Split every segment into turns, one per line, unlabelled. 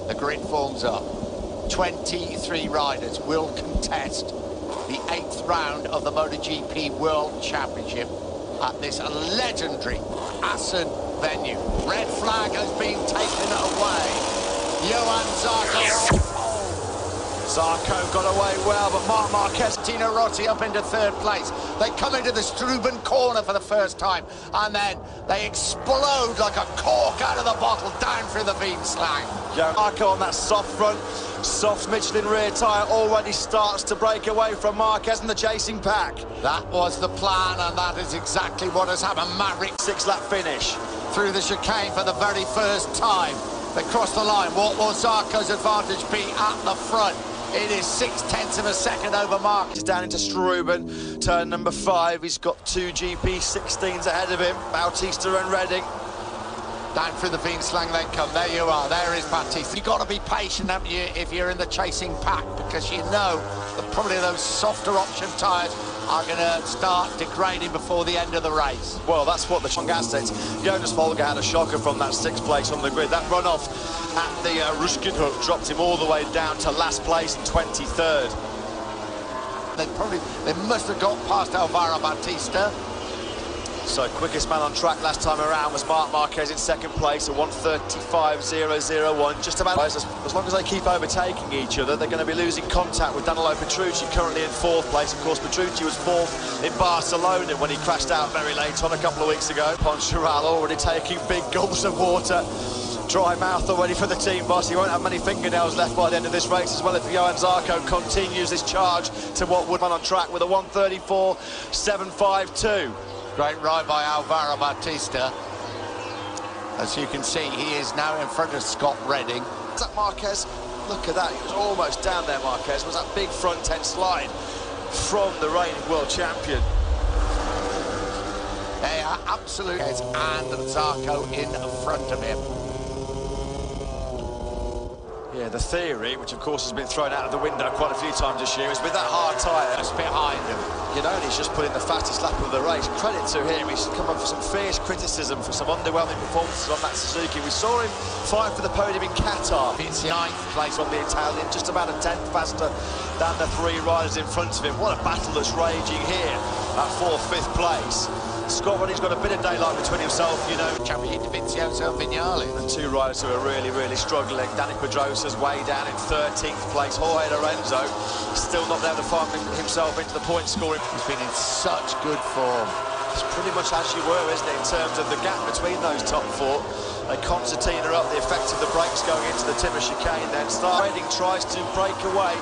The grid forms up. 23 riders will contest the 8th round of the Moto Gp World Championship at this legendary Assen venue. Red flag has been taken away. Johan Zarco.
Zarco got away well, but Marc Marquez,
Tino Rossi up into 3rd place. They come into the Struben corner for the first time, and then they explode like a cork out of the bottle down through the beam slang.
Zarco on that soft front, soft Michelin rear tyre already starts to break away from Marquez and the chasing pack.
That was the plan, and that is exactly what has happened. Maverick
6-lap finish.
Through the chicane for the very first time. They cross the line. What will Zarco's advantage be at the front? It is 0.6 of a second over Mark.
He's down into Struben, turn number 5. He's got 2 GP16s ahead of him, Bautista and Redding.
Down through the beam slang they come. There you are. There is Bautista. You've got to be patient, haven't you, if you're in the chasing pack, because you know that probably those softer option tyres are going to start degrading before the end of the race.
Well, that's what the strong assets. Jonas Folger had a shocker from that 6th place on the grid. That runoff at the Rushkenhoek dropped him all the way down to last place in 23rd.
They must have got past Alvaro Bautista.
So quickest man on track last time around was Marc Marquez in 2nd place, a 1:35.001. Just about as long as they keep overtaking each other, they're going to be losing contact with Danilo Petrucci, currently in 4th place. Of course, Petrucci was 4th in Barcelona when he crashed out very late on a couple of weeks ago. Poncharal already taking big gulps of water. Dry mouth already for the team boss. He won't have many fingernails left by the end of this race as well if Johan Zarco continues this charge to what would run on track with a 1:34.752.
Great ride by Alvaro Bautista. As you can see, he is now in front of Scott Redding.
Is that Marquez? Look at that, he was almost down there, Marquez. Was that big front end slide from the reigning world champion.
They are absolutely, and Zarco in front of him.
Yeah, the theory, which of course has been thrown out of the window quite a few times this year, is with that hard tyre
just behind him.
You know, he's just put in the fastest lap of the race. Credit to him, he's come up for some fierce criticism for some underwhelming performances on that Suzuki. We saw him fight for the podium in Qatar.
It's 9th place
on the Italian, just about a 10th faster than the 3 riders in front of him. What a battle that's raging here at 4th, 5th place. Scott Redding's got a bit of daylight between himself, you know.
Champion Davizioso Vignales.
And 2 riders who are really, really struggling. Danny Pedrosa's way down in 13th place. Jorge Lorenzo still not able to find himself into the point scoring.
He's been in such good form.
It's pretty much as you were, isn't it, in terms of the gap between those top 4. They concertina up the effect of the brakes going into the Timmer chicane. Then Redding tries to break away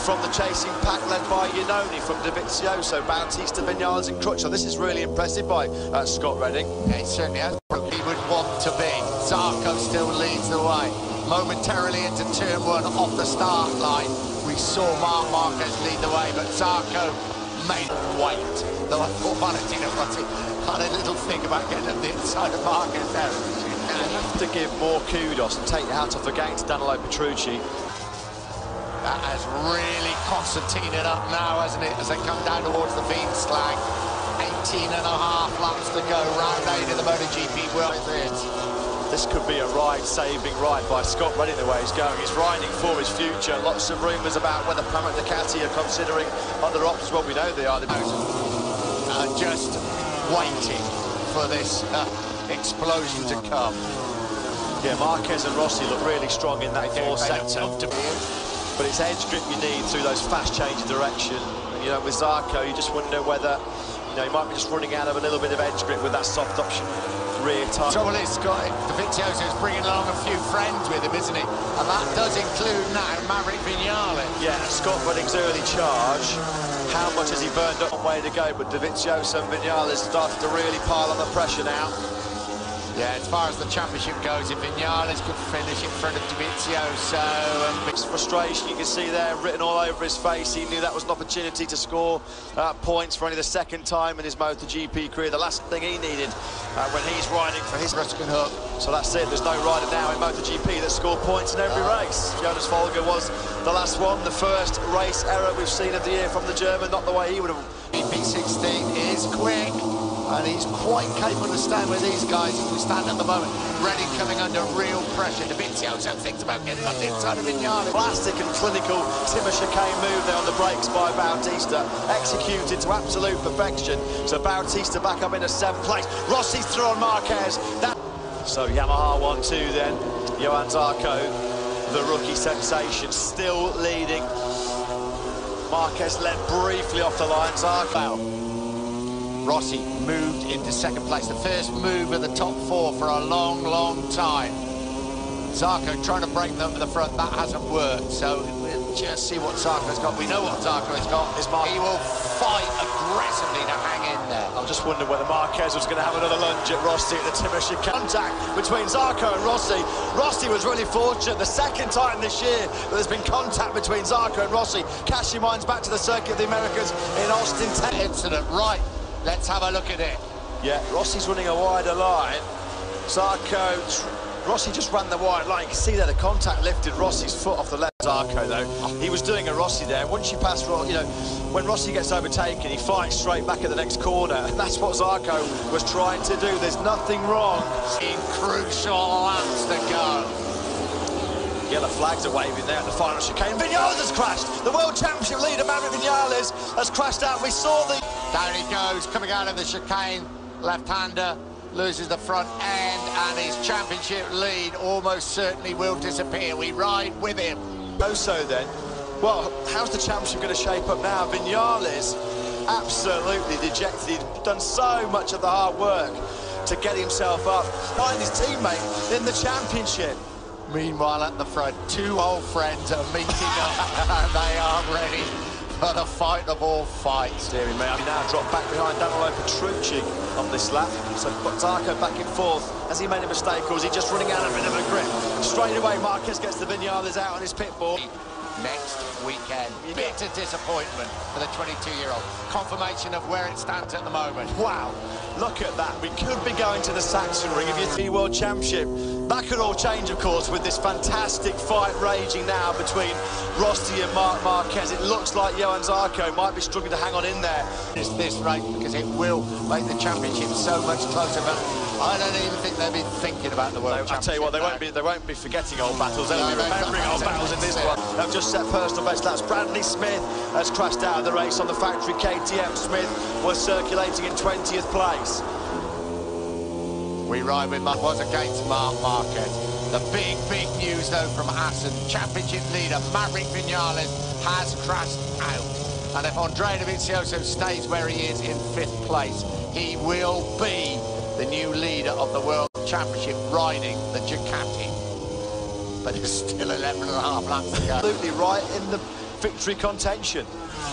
from the chasing pack led by Iannone from Davizioso, Bautista, Vignales and Crutchlow. This is really impressive by Scott Redding.
Yeah, he certainly has. He would want to be. Zarco still leads the way. Momentarily into turn 1 off the start line. We saw Marc Marquez lead the way, but Zarco made him wait. Though I thought Valentino Rossi had a little think about getting up the inside of Marquez there.
You have to give more kudos and take your hat off again to Danilo Petrucci.
That has really concertinaed up now, hasn't it, as they come down towards the beam slang. 18.5 laps to go, round 8 of the Moto Gp World.
This could be a ride-saving ride by Scott Redding the way he's going. He's riding for his future. Lots of rumours about whether Pramac Ducati are considering other options. Well, we know they are.
Just waiting for this explosion to come.
Yeah, Marquez and Rossi look really strong in that 4th sector. But it's edge grip you need through those fast change of direction. And, you know, with Zarco, you just wonder whether, you know, he might be just running out of a little bit of edge grip with that soft option rear tyre.
Trouble is, Scott, Davizioso is bringing along a few friends with him, isn't he? And that does include now Maverick Vignales.
Yeah, Scott Redding's early charge. How much has he burned up? One way to go, but Davizioso and Vignales started to really pile on the pressure now.
Yeah, as far as the championship goes, if Vignales could finish in front of Davizioso.
It's frustration you can see there written all over his face. He knew that was an opportunity to score points for only the 2nd time in his Moto Gp career. The last thing he needed when he's riding for his Rushkenhoek. So that's it. There's no rider now in Moto Gp that scored points in every race. Jonas Folger was the last one. The first race error we've seen of the year from the German, not the way he would have.
P16 is quick. And he's quite capable of staying with these guys as we stand at the moment. Redding coming under real pressure. Dovizioso thinks about getting on the inside of Vignales.
Plastic and clinical timber chicane move there on the brakes by Bautista, executed to absolute perfection. So Bautista back up into 7th place. Rossi's through on Marquez. So Yamaha 1-2 then. Johan Zarco, the rookie sensation, still leading. Marquez led briefly off the line. Zarco.
Rossi moved into 2nd place, the first move of the top 4 for a long, long time. Zarco trying to break them to the front, that hasn't worked, so we'll just see what Zarco's got. We know what Zarco's got. He will fight aggressively to hang in there.
I'm just wondering whether Marquez was going to have another lunge at Rossi at the timber chicane. Contact between Zarco and Rossi. Rossi was really fortunate, the 2nd time this year that there's been contact between Zarco and Rossi. Cash your minds back to the Circuit of the Americas in Austin, Texas.
Incident, right. Let's have a look at it.
Yeah, Rossi's running a wider line. Zarco, Rossi just ran the wide line. You can see there the contact lifted Rossi's foot off the left. Zarco, though, he was doing a Rossi there. Once you pass, you know, when Rossi gets overtaken, he fights straight back at the next corner. And that's what Zarco was trying to do. There's nothing wrong.
In crucial laps to go.
Yellow flags are waving there at the final chicane. Vignales has crashed. The World Championship leader, Maverick Vignales, has crashed out. We saw the...
Down he goes, coming out of the chicane. Left-hander loses the front end, and his championship lead almost certainly will disappear. We ride with him.
So then, well, how's the championship going to shape up now? Vignales absolutely dejected. He'd done so much of the hard work to get himself up behind his teammate in the championship.
Meanwhile, at the front, 2 old friends are meeting up, and they are ready for the fight of all fights.
Deary me, I now dropped back behind Danilo Petrucci on this lap. So Zarco back in 4th. Has he made a mistake, or is he just running out of a bit of a grip? Straight away, Marquez gets the Vignales out on his pit ball.
Next weekend, bitter disappointment for the 22-year-old. Confirmation of where it stands at the moment.
Wow, look at that. We could be going to the Saxon Ring of your World Championship. That could all change, of course, with this fantastic fight raging now between Rossi and Marquez. It looks like Johan Zarco might be struggling to hang on in there.
It's this race because it will make the championship so much closer, but I don't even think they'll be thinking about the World Championship.
I tell you what, they won't be forgetting old battles. They'll be remembering old battles in this one. They've just set personal best laps. Bradley Smith has crashed out of the race on the factory KTM. Smith was circulating in 20th place.
We ride with was against Marc Marquez. The big news, though, from Assen. Championship leader Maverick Vignales has crashed out. And if Andrea Dovizioso stays where he is in 5th place, he will be the new leader of the World Championship riding the Ducati. But there's still 11.5 laps to go.
Absolutely right in the victory contention.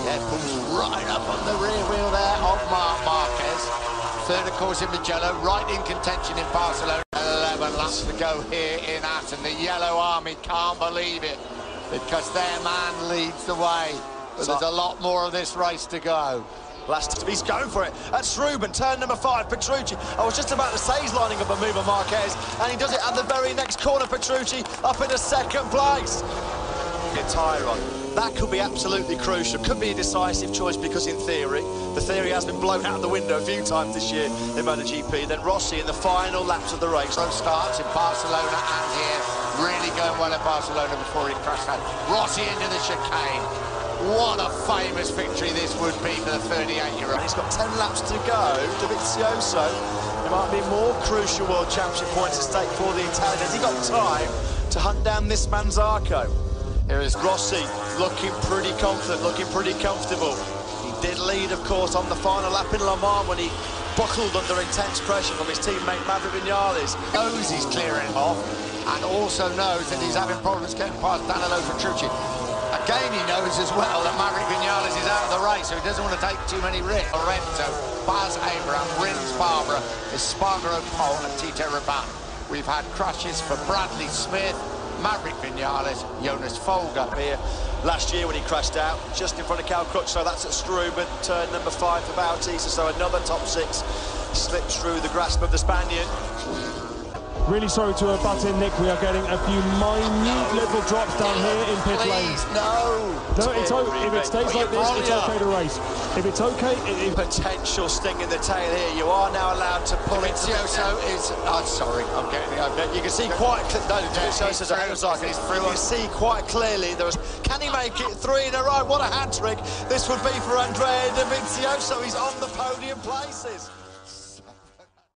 Yeah, pulls right up on the rear wheel there of Marc Marquez. 3rd, of course, in Mugello, right in contention in Barcelona. 11 laps to go here in Assen. The Yellow Army can't believe it because their man leads the way. But there's a lot more of this race to go.
He's going for it. That's Ruben, turn number 5, Petrucci. I was just about to say he's lining up a move on Marquez, and he does it at the very next corner. Petrucci up into 2nd place. Get tyre on. That could be absolutely crucial. Could be a decisive choice because, in theory, the theory has been blown out of the window a few times this year in Moto Gp. Then Rossi in the final laps of the race.
So starts in Barcelona and here. Really going well at Barcelona before he crashed out. Rossi into the chicane. What a famous victory this would be for the 38-year-old.
He's got 10 laps to go. Dovizioso. There might be more crucial World Championship points at stake for the Italian. Has he got time to hunt down this man Zarco?
Here is
Rossi looking pretty confident, looking pretty comfortable. He did lead, of course, on the final lap in Le Mans when he buckled under intense pressure from his teammate Maverick Vignales.
Knows he's clearing off and also knows that he's having problems getting past Danilo Petrucci. Again, he knows as well that Maverick Vignales is out of the race, so he doesn't want to take too many risks. Lorenzo, Baz Abraham, Rins Barbara, Espargaro Pole and Tito Rabat. We've had crashes for Bradley Smith, Maverick Vignales, Jonas Folger.
Here last year when he crashed out, just in front of Cal Crutch, so that's at Struben, turn number 5 for Bautista, so another top 6 slips through the grasp of the Spaniard.
Really sorry to butt in, Nick. We are getting a few minute little drops down here in pit lane.
No.
No, it's if it stays like this, it's okay to race. If it's okay, it is.
Potential sting in the tail here. You are now allowed to pull it.
Dovizioso is. Oh, sorry, I'm getting it.
You can see quite clearly. No, Dovizioso's ahead of Zarco. You can see quite clearly. Can he make it 3 in a row? What a hat trick this would be for Andrea Dovizioso. He's on the podium places.